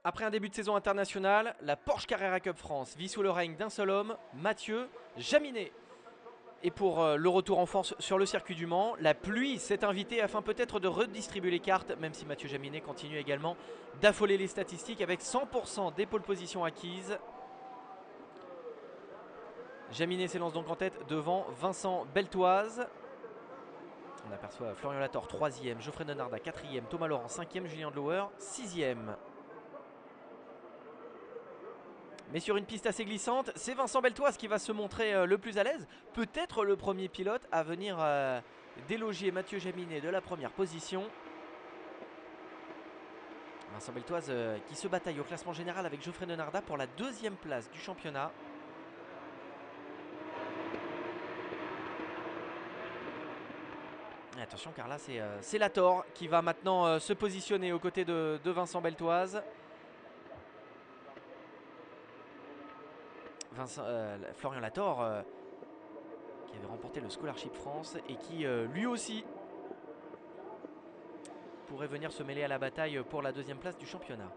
Après un début de saison internationale, la Porsche Carrera Cup France vit sous le règne d'un seul homme, Mathieu Jaminet. Et pour le retour en force sur le circuit du Mans, la pluie s'est invitée afin peut-être de redistribuer les cartes, même si Mathieu Jaminet continue également d'affoler les statistiques avec 100% des pole positions acquises. Jaminet s'élance donc en tête devant Vincent Beltoise. On aperçoit Florian Lator 3e, Geoffrey Denarda 4e, Thomas Laurent 5e, Julien Dlouer 6e. Mais sur une piste assez glissante, c'est Vincent Beltoise qui va se montrer le plus à l'aise. Peut-être le premier pilote à venir déloger Mathieu Jaminet de la première position. Vincent Beltoise qui se bataille au classement général avec Geoffrey Denarda pour la deuxième place du championnat. Et attention car là c'est Lator qui va maintenant se positionner aux côtés de Vincent Beltoise. Florian Lator qui avait remporté le Scholarship France et qui lui aussi pourrait venir se mêler à la bataille pour la deuxième place du championnat.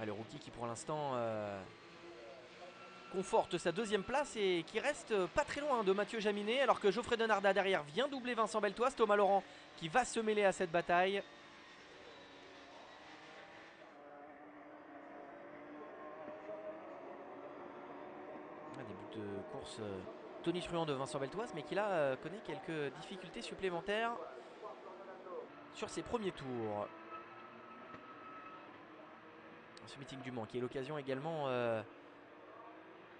Le rookie qui pour l'instant conforte sa deuxième place et qui reste pas très loin de Mathieu Jaminet, alors que Geoffrey Denarda derrière vient doubler Vincent Beltoise. Thomas Laurent qui va se mêler à cette bataille. Un début de course tonitruant de Vincent Beltoise, mais qui là connaît quelques difficultés supplémentaires sur ses premiers tours. Ce meeting du Mans qui est l'occasion également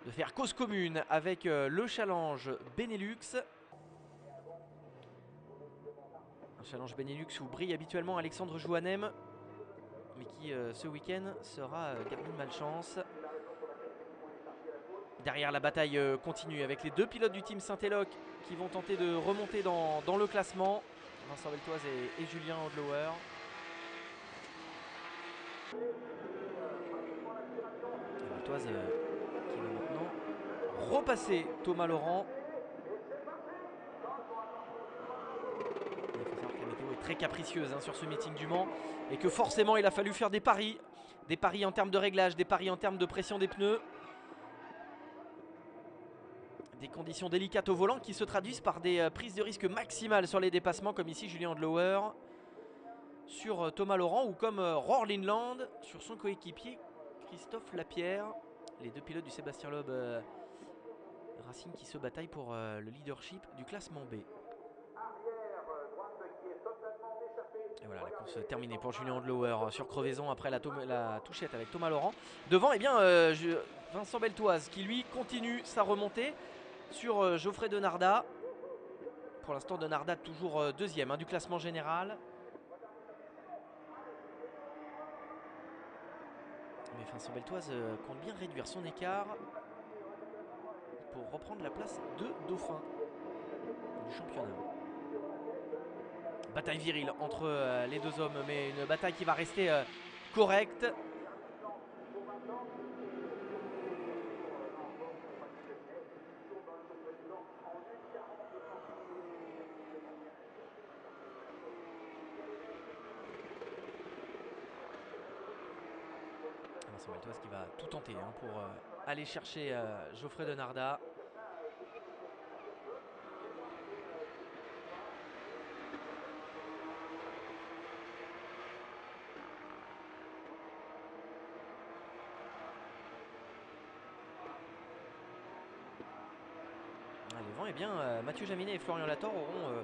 de faire cause commune avec le challenge Benelux. Un challenge Benelux où brille habituellement Alexandre Jouanem, mais qui ce week-end sera gardé de malchance. Derrière, la bataille continue avec les deux pilotes du team Saint-Éloque qui vont tenter de remonter dans le classement. Vincent Beltoise et Julien Dlouer. Beltoise qui va maintenant repasser Thomas Laurent. Il faut savoir que la météo est très capricieuse sur ce meeting du Mans et que forcément il a fallu faire des paris. Des paris en termes de réglage, des paris en termes de pression des pneus. Des conditions délicates au volant qui se traduisent par des prises de risque maximales sur les dépassements, comme ici Julien Dlouer sur Thomas Laurent, ou comme Roar Linland sur son coéquipier Christophe Lapierre. Les deux pilotes du Sébastien Loeb Racing qui se bataillent pour le leadership du classement B. Et voilà, la course terminée pour Julien Dlouer sur crevaison après la touchette avec Thomas Laurent. Devant, eh bien, Vincent Beltoise qui lui continue sa remontée sur Geoffrey Denarda. Pour l'instant, Denarda toujours deuxième du classement général. Mais Vincent Beltoise compte bien réduire son écart pour reprendre la place de dauphin du championnat. Bataille virile entre les deux hommes, mais une bataille qui va rester correcte. Vincent Beltoise qui va tout tenter pour aller chercher Geoffrey Denarda. Devant, eh bien, Mathieu Jaminet et Florian Lator auront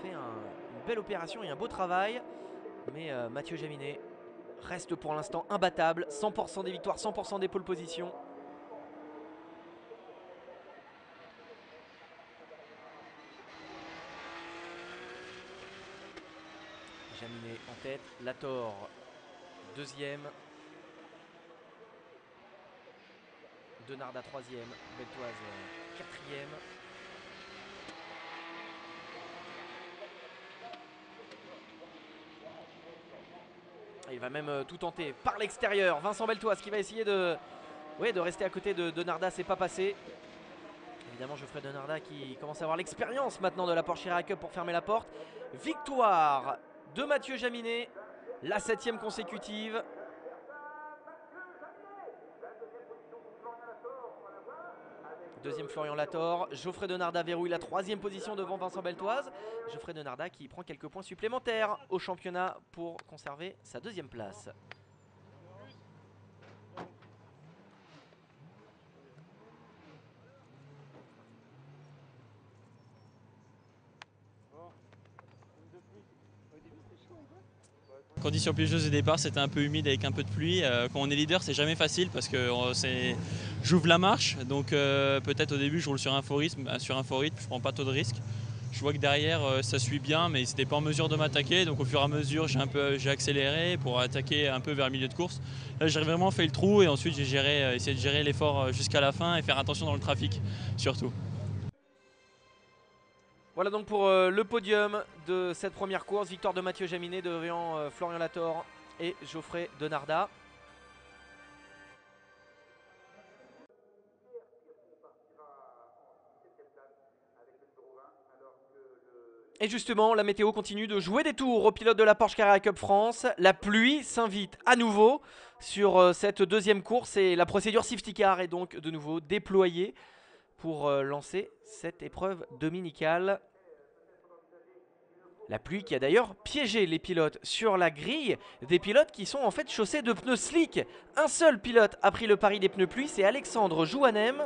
fait une belle opération et un beau travail. Mais Mathieu Jaminet reste pour l'instant imbattable. 100% des victoires, 100% des pole positions. Jaminet en tête, Lator deuxième, Denarda troisième, Beltoise quatrième. Il va même tout tenter par l'extérieur. Vincent Beltoise qui va essayer de rester à côté de Narda, c'est pas passé. Évidemment, Geoffrey Denarda qui commence à avoir l'expérience maintenant de la Porsche Carrera Cup pour fermer la porte. Victoire de Mathieu Jaminet, la 7e consécutive. Deuxième Florian Lator. Geoffrey Denarda verrouille la 3e position devant Vincent Beltoise. Geoffrey Denarda qui prend quelques points supplémentaires au championnat pour conserver sa 2e place. Conditions pluvieuses de départ, c'était un peu humide avec un peu de pluie. Quand on est leader, c'est jamais facile parce que j'ouvre la marche, donc peut-être au début je roule sur un faux rythme, je prends pas trop de risques. Je vois que derrière ça suit bien, mais ils n'étaient pas en mesure de m'attaquer, donc au fur et à mesure j'ai accéléré pour attaquer un peu vers le milieu de course. Là j'ai vraiment fait le trou et ensuite j'ai essayé de gérer l'effort jusqu'à la fin et faire attention dans le trafic surtout. Voilà donc pour le podium de cette première course. Victoire de Mathieu Jaminet devant Florian Lator et Geoffrey Denarda. Et justement, la météo continue de jouer des tours aux pilotes de la Porsche Carrera Cup France. La pluie s'invite à nouveau sur cette 2e course et la procédure safety car est donc de nouveau déployée pour lancer cette épreuve dominicale. La pluie qui a d'ailleurs piégé les pilotes sur la grille, des pilotes qui sont en fait chaussés de pneus slick. Un seul pilote a pris le pari des pneus pluie, c'est Alexandre Jouanem.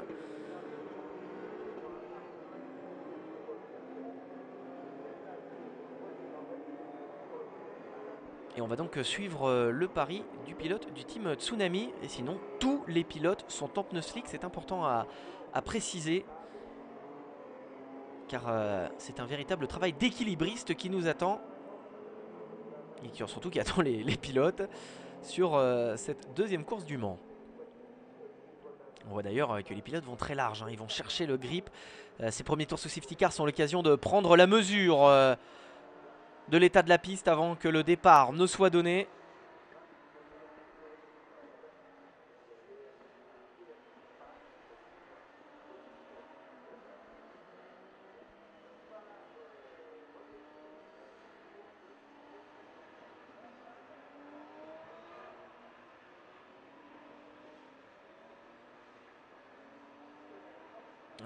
Et on va donc suivre le pari du pilote du team Tsunami. Et sinon, tous les pilotes sont en pneus slick, c'est important à préciser. Car c'est un véritable travail d'équilibriste qui nous attend. Et qui, surtout qui attend les pilotes sur cette 2e course du Mans. On voit d'ailleurs que les pilotes vont très large, hein. Ils vont chercher le grip. Ces premiers tours sous safety car sont l'occasion de prendre la mesure de l'état de la piste avant que le départ ne soit donné.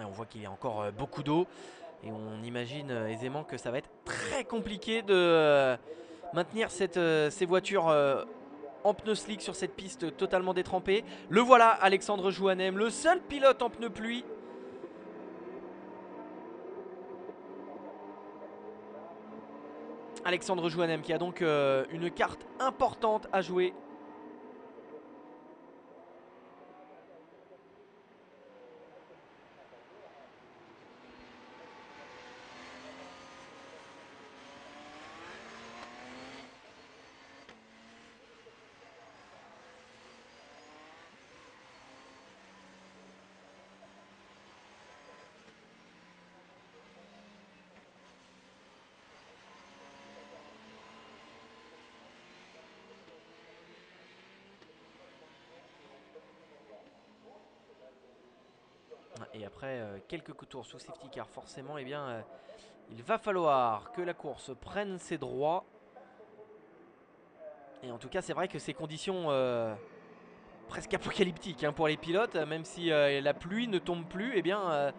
Et on voit qu'il y a encore beaucoup d'eau et on imagine aisément que ça va être très compliqué de maintenir ces voitures en pneus slick sur cette piste totalement détrempée. Le voilà, Alexandre Jouanem, le seul pilote en pneus pluie. Alexandre Jouanem qui a donc une carte importante à jouer. Et après quelques tours sous safety car forcément eh bien, il va falloir que la course prenne ses droits. Et en tout cas c'est vrai que ces conditions presque apocalyptiques hein, pour les pilotes, même si la pluie ne tombe plus, eh bien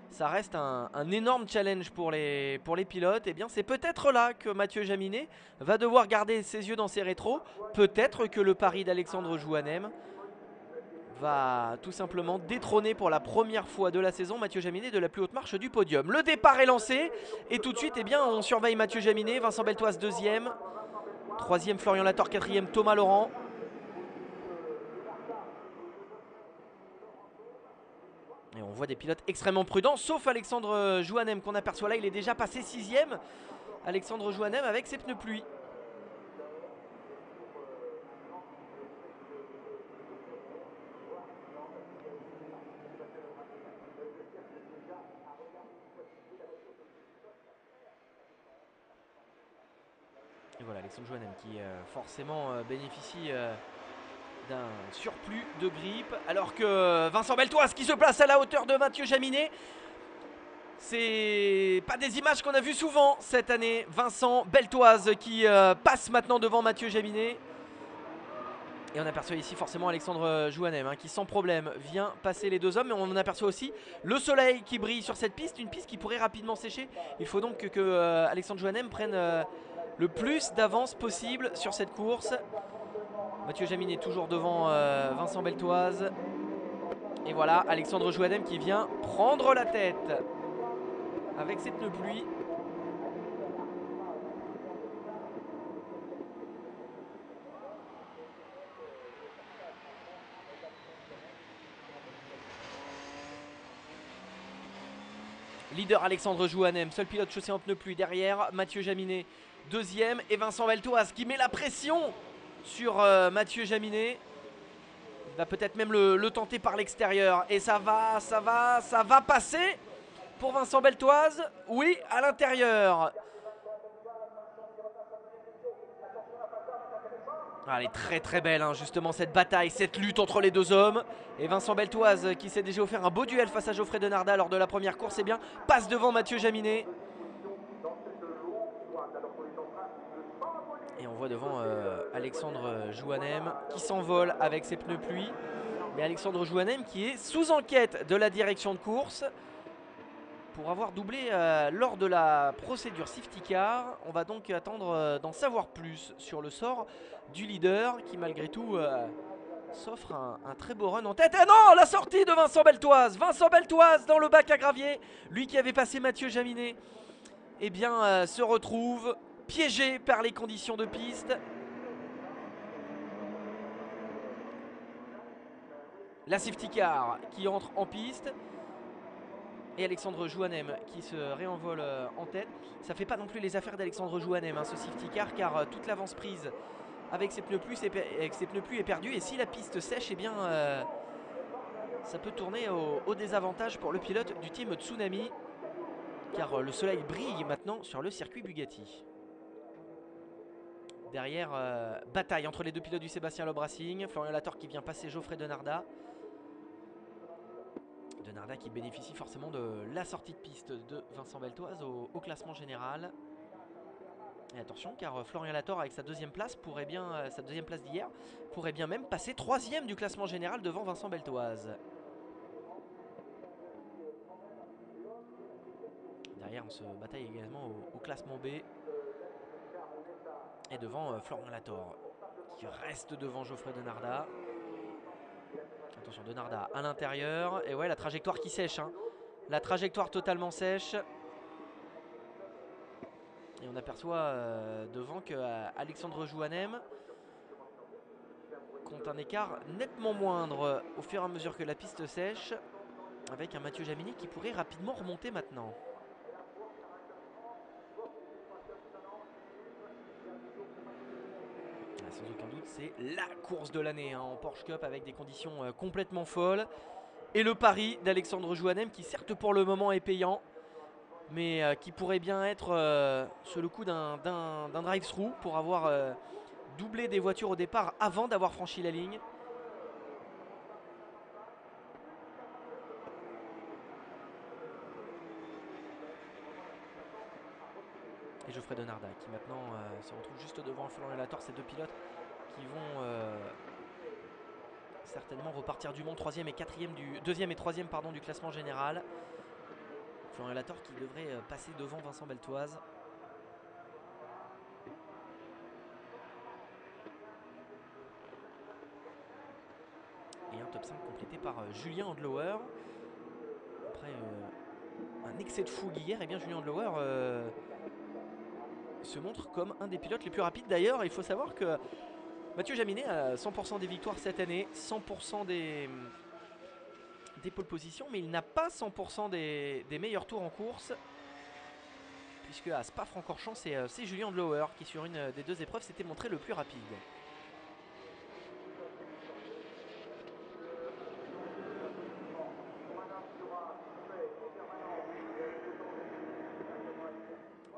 ça reste un énorme challenge pour les pilotes. Et bien c'est peut-être là que Mathieu Jaminet va devoir garder ses yeux dans ses rétros. Peut-être que le pari d'Alexandre Jouanem va tout simplement détrôner pour la première fois de la saison Mathieu Jaminet de la plus haute marche du podium. Le départ est lancé et tout de suite eh bien, on surveille Mathieu Jaminet, Vincent Beltoise 2e, 3e Florian Lator, 4e Thomas Laurent. Et on voit des pilotes extrêmement prudents, sauf Alexandre Jouanem qu'on aperçoit là, il est déjà passé 6e. Alexandre Jouanem avec ses pneus pluie. Et voilà, Alexandre Joannem qui forcément bénéficie d'un surplus de grippe. Alors que Vincent Beltoise qui se place à la hauteur de Mathieu Jaminet. C'est pas des images qu'on a vues souvent cette année. Vincent Beltoise qui passe maintenant devant Mathieu Jaminet. Et on aperçoit ici forcément Alexandre Joannem qui sans problème vient passer les deux hommes. Mais on en aperçoit aussi le soleil qui brille sur cette piste. Une piste qui pourrait rapidement sécher. Il faut donc que Alexandre Joannem prenne le plus d'avance possible sur cette course. Mathieu Jaminet toujours devant Vincent Beltoise. Et voilà Alexandre Joannem qui vient prendre la tête avec ses pneus pluie. Leader Alexandre Joannem, seul pilote chaussé en pneus pluie. Derrière Mathieu Jaminet, deuxième. Et Vincent Beltoise qui met la pression sur Mathieu Jaminet. Il va peut-être même le tenter par l'extérieur. Et ça va passer pour Vincent Beltoise. Oui, à l'intérieur. Elle est très très belle justement cette bataille, cette lutte entre les deux hommes. Et Vincent Beltoise qui s'est déjà offert un beau duel face à Geoffrey Denardat lors de la première course, bien passe devant Mathieu Jaminet. Et on voit devant Alexandre Joannem qui s'envole avec ses pneus pluie. Mais Alexandre Joannem qui est sous enquête de la direction de course pour avoir doublé lors de la procédure safety car. On va donc attendre d'en savoir plus sur le sort du leader qui malgré tout s'offre un très beau run en tête. Ah non, la sortie de Vincent Beltoise. Vincent Beltoise dans le bac à gravier. Lui qui avait passé Mathieu Jaminet, se retrouve piégé par les conditions de piste. La safety car qui entre en piste. Et Alexandre Joannem qui se réenvole en tête. Ça fait pas non plus les affaires d'Alexandre Joannem ce safety car toute l'avance prise avec ses pneus pluie est perdue. Et si la piste sèche, ça peut tourner au désavantage pour le pilote du team Tsunami. Car le soleil brille maintenant sur le circuit Bugatti. Derrière, bataille entre les deux pilotes du Sébastien Loeb Racing. Florian Latorre qui vient passer Geoffrey Denardat. Denardat qui bénéficie forcément de la sortie de piste de Vincent Beltoise au classement général. Et attention car Florian Latorre avec sa deuxième place sa deuxième place d'hier pourrait bien même passer troisième du classement général devant Vincent Beltoise. Derrière on se bataille également au classement B. Et devant Florian Latorre qui reste devant Geoffrey Denardat. Attention Denardat à l'intérieur. Et ouais la trajectoire qui sèche La trajectoire totalement sèche. Et on aperçoit devant que Alexandre Joannem compte un écart nettement moindre au fur et à mesure que la piste sèche. Avec un Mathieu Jaminet qui pourrait rapidement remonter maintenant. Sans aucun doute c'est la course de l'année en Porsche Cup avec des conditions complètement folles. Et le pari d'Alexandre Joannem qui certes pour le moment est payant. Mais qui pourrait bien être sur le coup d'un drive-through pour avoir doublé des voitures au départ avant d'avoir franchi la ligne. Et Geoffrey Denardat qui maintenant se retrouve juste devant Florian Latorre. Ces deux pilotes qui vont certainement repartir du monde deuxième et troisième du classement général. Florian Latorre qui devrait passer devant Vincent Beltoise. Et un top 5 complété par Julien Andlauer. Après un excès de fougue hier, Julien Andlauer se montre comme un des pilotes les plus rapides. D'ailleurs, il faut savoir que Mathieu Jaminet a 100% des victoires cette année, 100% des pole positions, mais il n'a pas 100% des meilleurs tours en course. Puisque à Spa-Francorchamps, c'est Julien Andlauer qui, sur une des deux épreuves, s'était montré le plus rapide.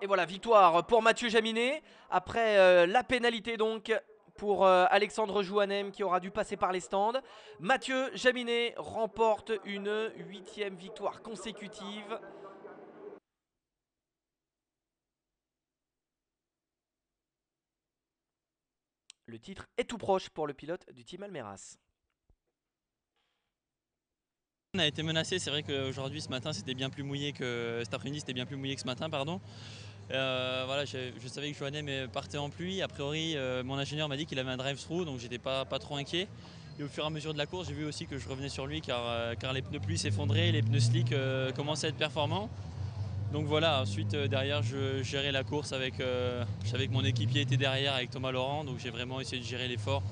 Et voilà, victoire pour Mathieu Jaminet. Après la pénalité donc pour Alexandre Jouanem qui aura dû passer par les stands. Mathieu Jaminet remporte une 8e victoire consécutive. Le titre est tout proche pour le pilote du team Almeras. On a été menacé, c'est vrai qu'aujourd'hui, ce matin, c'était bien plus mouillé que cet après-midi, c'était bien plus mouillé que ce matin, pardon. Voilà, je savais que Joannem partait en pluie. A priori, mon ingénieur m'a dit qu'il avait un drive-through, donc j'étais pas trop inquiet. Et au fur et à mesure de la course, j'ai vu aussi que je revenais sur lui car les pneus pluie s'effondraient, les pneus slick commençaient à être performants. Donc voilà, ensuite derrière, je gérais la course avec, je savais que mon équipier était derrière avec Thomas Laurent, donc j'ai vraiment essayé de gérer l'effort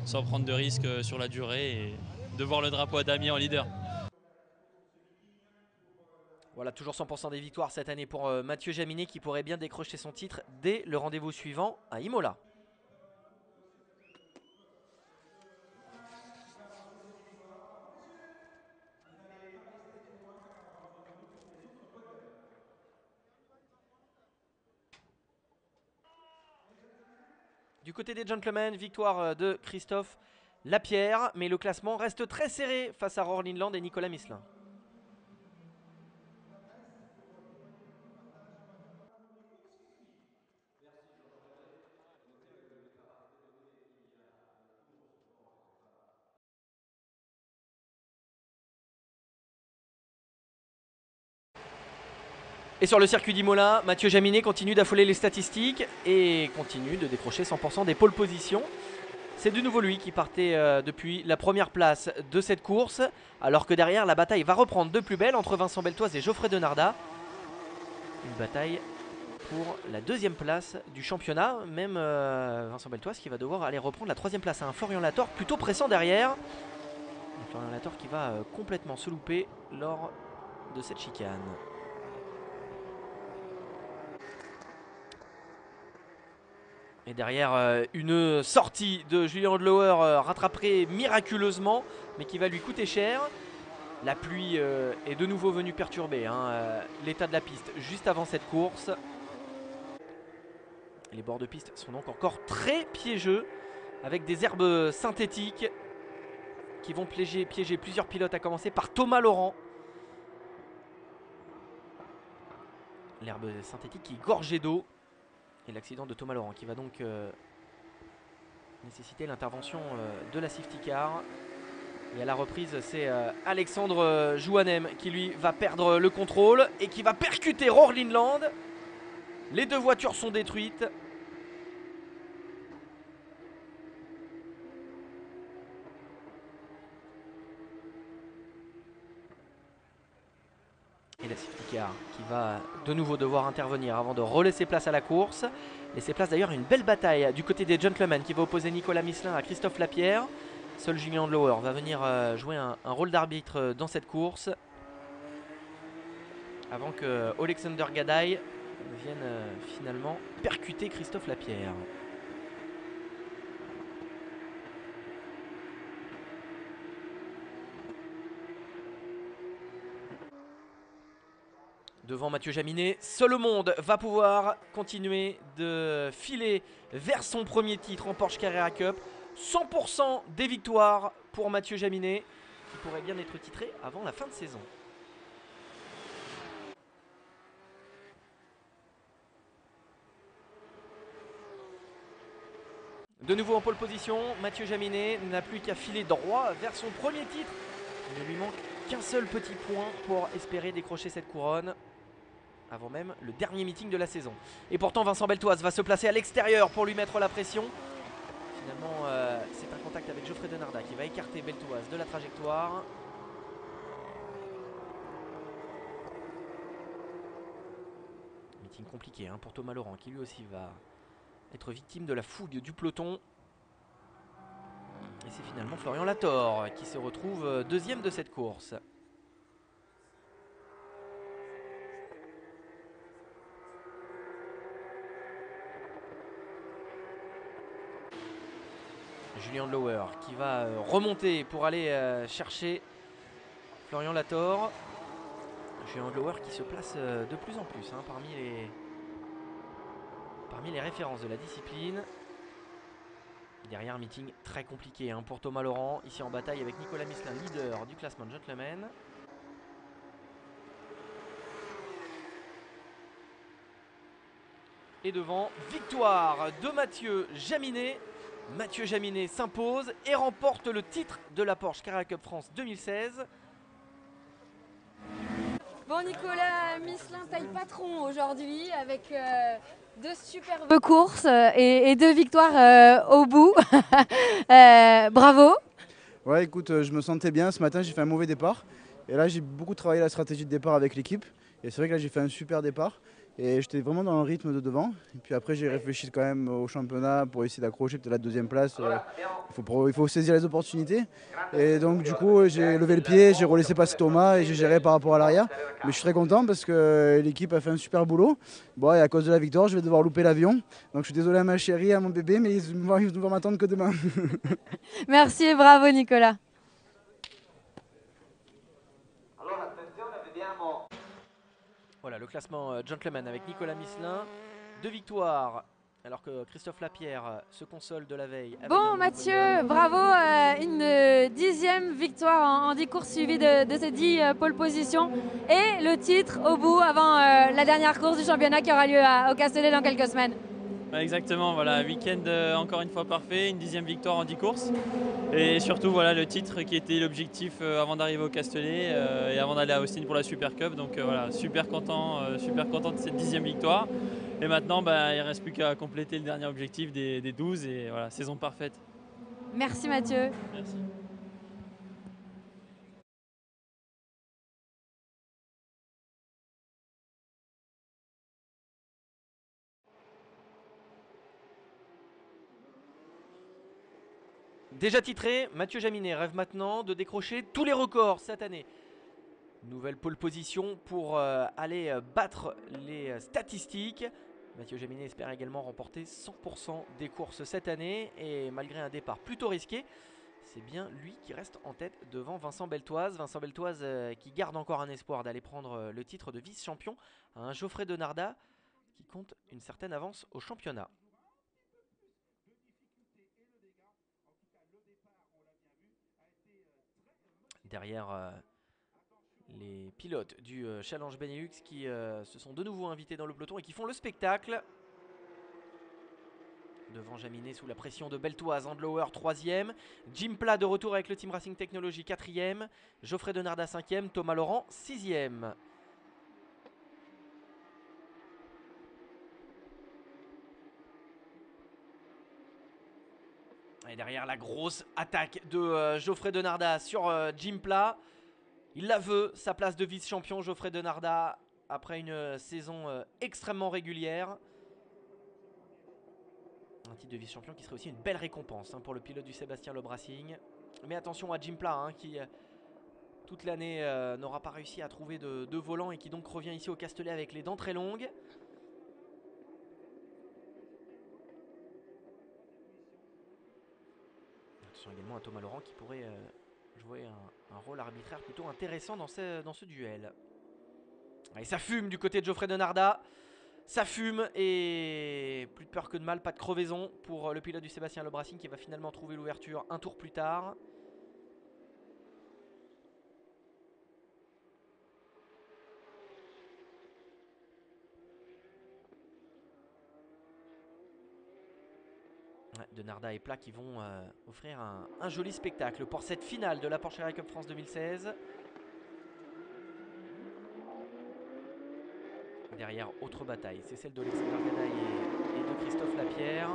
sans prendre de risques sur la durée et de voir le drapeau à Damien en leader. Voilà, toujours 100% des victoires cette année pour Mathieu Jaminet qui pourrait bien décrocher son titre dès le rendez-vous suivant à Imola. Du côté des gentlemen, victoire de Christophe Lapierre, mais le classement reste très serré face à Rohr Lindland et Nicolas Misselin. Et sur le circuit d'Imola, Mathieu Jaminet continue d'affoler les statistiques et continue de décrocher 100% des pole positions. C'est de nouveau lui qui partait depuis la première place de cette course, alors que derrière la bataille va reprendre de plus belle entre Vincent Beltoise et Geoffrey Denardat. Une bataille pour la 2e place du championnat, même Vincent Beltoise qui va devoir aller reprendre la 3e place. Florian Lator plutôt pressant derrière. Florian Lator qui va complètement se louper lors de cette chicane. Et derrière, une sortie de Julien Andlauer rattrapée miraculeusement, mais qui va lui coûter cher. La pluie est de nouveau venue perturber l'état de la piste juste avant cette course. Et les bords de piste sont donc encore très piégeux, avec des herbes synthétiques qui vont piéger plusieurs pilotes, à commencer par Thomas Laurent. L'herbe synthétique qui est gorgée d'eau. Et l'accident de Thomas Laurent qui va donc nécessiter l'intervention de la safety car. Et à la reprise, c'est Alexandre Jouanem qui lui va perdre le contrôle et qui va percuter Rohr Lindland. Les deux voitures sont détruites. Et la safety car qui va de nouveau devoir intervenir avant de relaisser place à la course. Laisser place d'ailleurs à une belle bataille du côté des gentlemen qui va opposer Nicolas Misselin à Christophe Lapierre. Seul Julien Andlauer va venir jouer un rôle d'arbitre dans cette course. Avant que Alexander Gadaï vienne finalement percuter Christophe Lapierre. Devant Mathieu Jaminet, seul au monde va pouvoir continuer de filer vers son premier titre en Porsche Carrera Cup. 100% des victoires pour Mathieu Jaminet, qui pourrait bien être titré avant la fin de saison. De nouveau en pole position, Mathieu Jaminet n'a plus qu'à filer droit vers son premier titre. Il ne lui manque qu'un seul petit point pour espérer décrocher cette couronne avant même le dernier meeting de la saison. Et pourtant Vincent Beltoise va se placer à l'extérieur pour lui mettre la pression. Finalement c'est un contact avec Geoffrey Denardat qui va écarter Beltoise de la trajectoire. Meeting compliqué pour Thomas Laurent qui lui aussi va être victime de la fougue du peloton. Et c'est finalement Florian Lator qui se retrouve deuxième de cette course. Julien Andlauer qui va remonter pour aller chercher Florian Lator. Julien Andlauer qui se place de plus en plus parmi parmi les références de la discipline. Derrière, un meeting très compliqué hein, pour Thomas Laurent, ici en bataille avec Nicolas Misselin, leader du classement gentleman. Et devant, victoire de Mathieu Jaminet. Mathieu Jaminet s'impose et remporte le titre de la Porsche Carrera Cup France 2016. Bon Nicolas Misselin taille patron aujourd'hui avec deux superbes courses et deux victoires au bout. Bravo. Ouais, écoute, je me sentais bien. Ce matin, j'ai fait un mauvais départ. Et là, j'ai beaucoup travaillé la stratégie de départ avec l'équipe. Et c'est vrai que là, j'ai fait un super départ. Et j'étais vraiment dans le rythme de devant. Et puis après, j'ai réfléchi quand même au championnat pour essayer d'accrocher peut-être la deuxième place. Il faut saisir les opportunités. Et donc, du coup, j'ai levé le pied, j'ai relaissé passer Thomas et j'ai géré par rapport à l'arrière. Mais je suis très content parce que l'équipe a fait un super boulot. Bon, et à cause de la victoire, je vais devoir louper l'avion. Donc, je suis désolé à ma chérie, à mon bébé, mais ils ne vont m'attendre que demain. Merci et bravo Nicolas. Voilà le classement gentleman avec Nicolas Misselin. 2 victoires alors que Christophe Lapierre se console de la veille. Bon Mathieu, bravo, une 10e victoire en 10 courses suivies de ces 10 pole positions. Et le titre au bout avant la dernière course du championnat qui aura lieu au Castellet dans quelques semaines. Exactement, voilà, week-end encore une fois parfait, une 10e victoire en 10 courses. Et surtout voilà, le titre qui était l'objectif avant d'arriver au Castellet et avant d'aller à Austin pour la Super Cup. Donc voilà, super content de cette 10e victoire. Et maintenant, il ne reste plus qu'à compléter le dernier objectif des 12 et voilà, saison parfaite. Merci Mathieu. Merci. Déjà titré, Mathieu Jaminet rêve maintenant de décrocher tous les records cette année. Nouvelle pole position pour aller battre les statistiques. Mathieu Jaminet espère également remporter 100% des courses cette année. Et malgré un départ plutôt risqué, c'est bien lui qui reste en tête devant Vincent Beltoise. Vincent Beltoise qui garde encore un espoir d'aller prendre le titre de vice-champion à un Geoffrey Denardat qui compte une certaine avance au championnat. Derrière les pilotes du Challenge Benelux qui se sont de nouveau invités dans le peloton et qui font le spectacle. Devant Jaminet sous la pression de Beltoise, Andlauer 3e, Jim Pla de retour avec le Team Racing Technology 4e, Geoffrey Denardat 5e, Thomas Laurent 6e. Et derrière la grosse attaque de Geoffrey Denardat sur Jim Pla. Il la veut, sa place de vice-champion, Geoffrey Denardat, après une saison extrêmement régulière. Un titre de vice-champion qui serait aussi une belle récompense pour le pilote du Sébastien Loeb Racing. Mais attention à Jim Pla qui toute l'année n'aura pas réussi à trouver de volant et qui donc revient ici au Castellet avec les dents très longues. Attention également à Thomas Laurent qui pourrait jouer un rôle arbitraire plutôt intéressant dans ce duel. Et ça fume du côté de Geoffrey Denardat. Ça fume et plus de peur que de mal, pas de crevaison pour le pilote du Sébastien Loeb Racing qui va finalement trouver l'ouverture un tour plus tard. Denardat et Pla qui vont offrir un joli spectacle pour cette finale de la Porsche Carrera Cup France 2016. Derrière, autre bataille, c'est celle d'Alexander Ganaï et de Christophe Lapierre.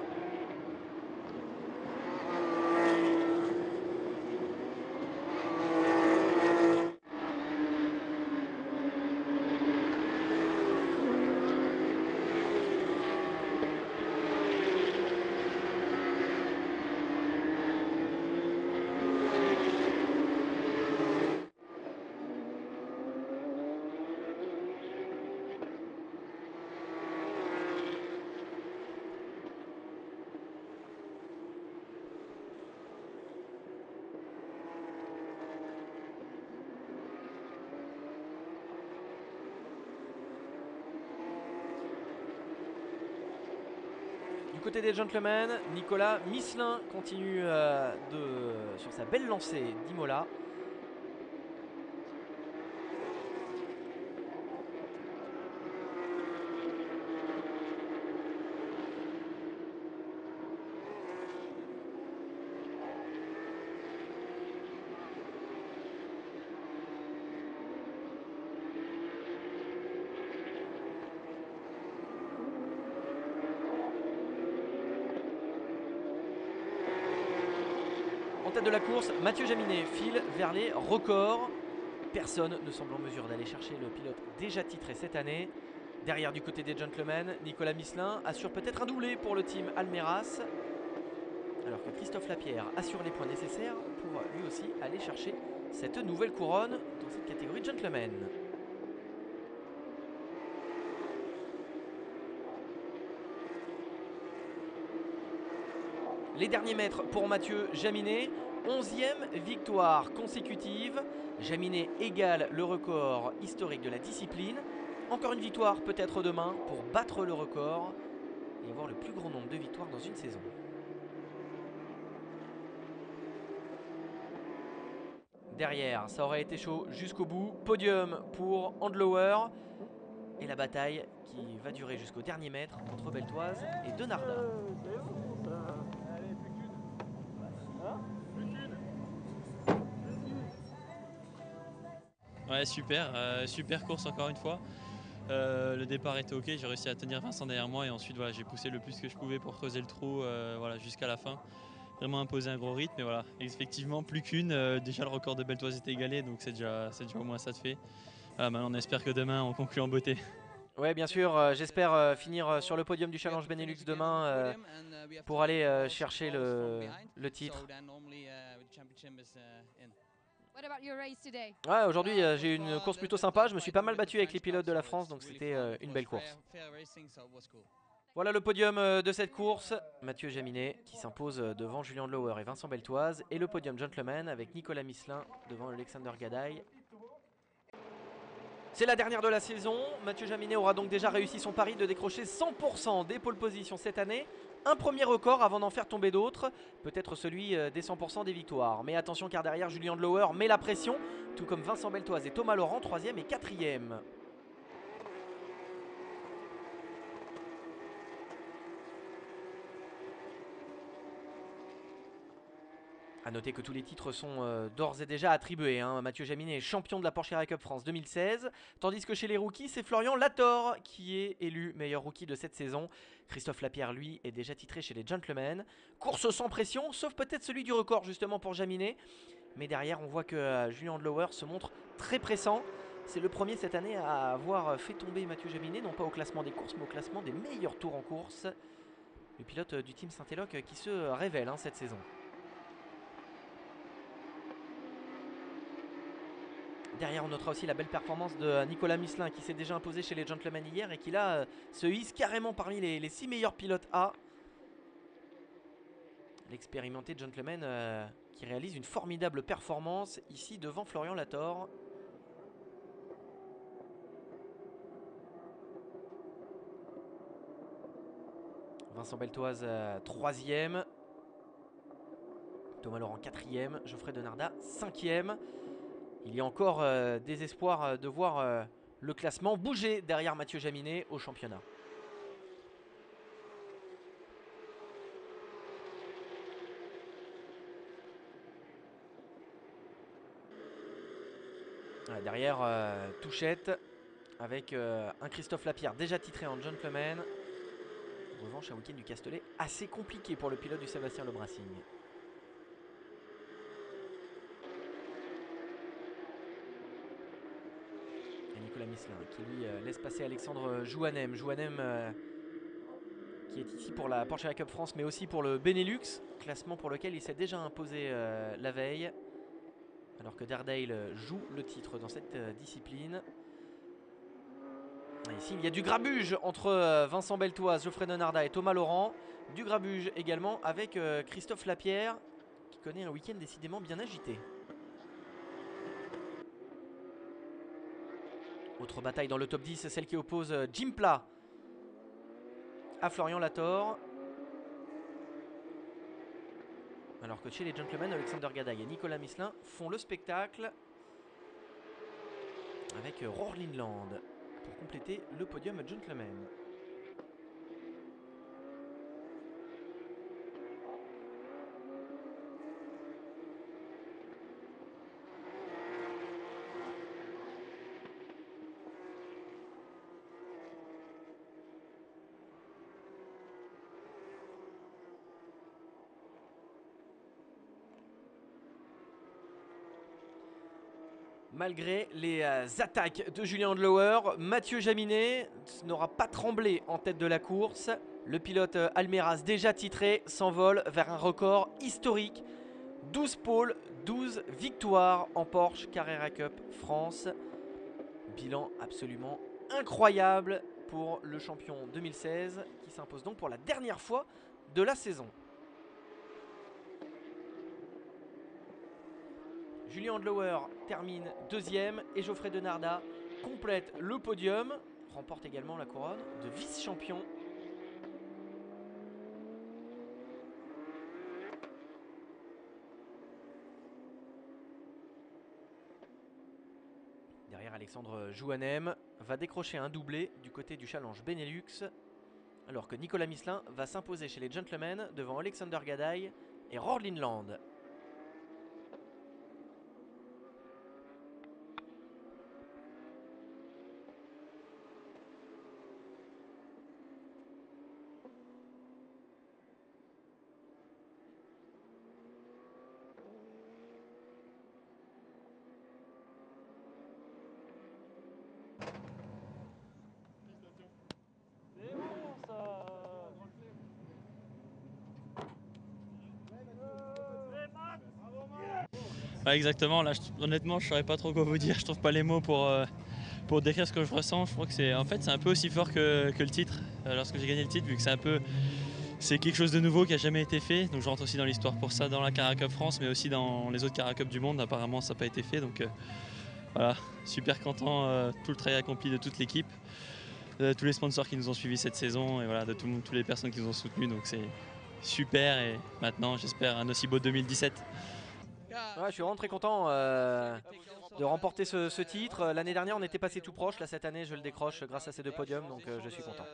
Du côté des gentlemen, Nicolas Misselin continue sur sa belle lancée d'Imola. En tête de la course, Mathieu Jaminet file vers les records. Personne ne semble en mesure d'aller chercher le pilote déjà titré cette année. Derrière, du côté des gentlemen, Nicolas Misselin assure peut-être un doublé pour le team Almeras. Alors que Christophe Lapierre assure les points nécessaires pour lui aussi aller chercher cette nouvelle couronne dans cette catégorie gentlemen. Les derniers mètres pour Mathieu Jaminet, 11e victoire consécutive. Jaminet égale le record historique de la discipline. Encore une victoire peut-être demain pour battre le record et avoir le plus grand nombre de victoires dans une saison. Derrière, ça aurait été chaud jusqu'au bout. Podium pour Andlauer. Et la bataille qui va durer jusqu'au dernier mètre entre Beltoise et Denarda. Ouais, super, super course encore une fois. Le départ était ok, j'ai réussi à tenir Vincent derrière moi et ensuite voilà, j'ai poussé le plus que je pouvais pour creuser le trou voilà, jusqu'à la fin. Vraiment imposer un gros rythme, mais voilà, effectivement plus qu'une. Déjà le record de Beltoise était égalé, donc c'est déjà au moins ça de fait. Voilà, maintenant on espère que demain on conclut en beauté. Ouais, bien sûr, j'espère finir sur le podium du Challenge Benelux demain pour aller chercher le titre. Ouais, aujourd'hui j'ai eu une course plutôt sympa, je me suis pas mal battu avec les pilotes de la France, donc c'était une belle course. Voilà le podium de cette course, Mathieu Jaminet qui s'impose devant Julien Andlauer et Vincent Beltoise, et le podium gentleman avec Nicolas Misselin devant Alexander Gadaï. C'est la dernière de la saison, Mathieu Jaminet aura donc déjà réussi son pari de décrocher 100% des pole positions cette année. Un premier record avant d'en faire tomber d'autres, peut-être celui des 100% des victoires. Mais attention car derrière Julien Andlauer met la pression, tout comme Vincent Beltoise et Thomas Laurent, 3e et 4e. A noter que tous les titres sont d'ores et déjà attribués. Mathieu Jaminet est champion de la Porsche Carrera Cup France 2016. Tandis que chez les rookies, c'est Florian Lator qui est élu meilleur rookie de cette saison. Christophe Lapierre, lui, est déjà titré chez les gentlemen. Course sans pression, sauf peut-être celui du record justement pour Jaminet. Mais derrière, on voit que Julien Andlauer se montre très pressant. C'est le premier cette année à avoir fait tomber Mathieu Jaminet, non pas au classement des courses, mais au classement des meilleurs tours en course. Le pilote du team Saint-Éloque qui se révèle cette saison. Derrière, on notera aussi la belle performance de Nicolas Misselin qui s'est déjà imposé chez les gentlemen hier et qui là se hisse carrément parmi les 6 meilleurs pilotes A. L'expérimenté gentleman qui réalise une formidable performance ici devant Florian Lator. Vincent Beltoise 3e. Thomas Laurent 4e. Geoffrey Denarda 5e. Il y a encore des espoirs de voir le classement bouger derrière Mathieu Jaminet au championnat. Voilà, derrière Touchette avec un Christophe Lapierre déjà titré en gentleman. En revanche, un week-end du Castellet assez compliqué pour le pilote du Sébastien Le Brassing. Nicolas Misselin qui lui laisse passer Alexandre Jouanem. Jouanem qui est ici pour la Porsche Carrera Cup France mais aussi pour le Benelux, classement pour lequel il s'est déjà imposé la veille, alors que Dardale joue le titre dans cette discipline. Et ici il y a du grabuge entre Vincent Beltoise, Geoffrey Denarda et Thomas Laurent. Du grabuge également avec Christophe Lapierre qui connaît un week-end décidément bien agité. Autre bataille dans le top 10, celle qui oppose Jim Pla à Florian Lator. Alors que chez les gentlemen, Alexander Gadaï et Nicolas Misselin font le spectacle avec Roar Lindland pour compléter le podium gentlemen. Malgré les attaques de Julien Handlauer, Mathieu Jaminet n'aura pas tremblé en tête de la course. Le pilote Almeras, déjà titré, s'envole vers un record historique. 12 pôles, 12 victoires en Porsche Carrera Cup France. Bilan absolument incroyable pour le champion 2016 qui s'impose donc pour la dernière fois de la saison. Julien Handlauer termine deuxième et Geoffrey Denardat complète le podium, remporte également la couronne de vice-champion. Derrière, Alexandre Jouanem va décrocher un doublé du côté du challenge Benelux, alors que Nicolas Misselin va s'imposer chez les gentlemen devant Alexander Gadaï et Roar Lindland. Ouais, exactement, là honnêtement je saurais pas trop quoi vous dire, je trouve pas les mots pour décrire ce que je ressens. Je crois que c'est un peu aussi fort que le titre, lorsque j'ai gagné le titre, vu que c'est quelque chose de nouveau qui a jamais été fait, donc je rentre aussi dans l'histoire pour ça, dans la Carrera Cup France mais aussi dans les autres Carrera Cup du monde. Apparemment ça n'a pas été fait, donc voilà, super content, tout le travail accompli de toute l'équipe, tous les sponsors qui nous ont suivis cette saison et voilà, de toutes les personnes qui nous ont soutenus, donc c'est super. Et maintenant j'espère un aussi beau 2017. Ouais, je suis vraiment très content de remporter ce titre. L'année dernière on était passé tout proche, là cette année je le décroche grâce à ces deux podiums, donc je suis content.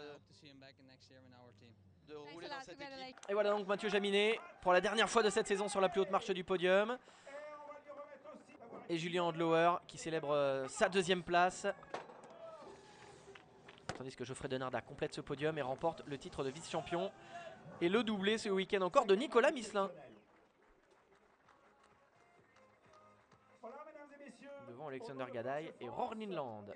De rouler dans cette équipe. Et voilà donc Mathieu Jaminet pour la dernière fois de cette saison sur la plus haute marche du podium. Et Julien Handlauer qui célèbre sa deuxième place. Tandis que Geoffrey Denardat complète ce podium et remporte le titre de vice-champion. Et le doublé ce week-end encore de Nicolas Misselin. Devant Alexander Gadaï et Roar Lindland.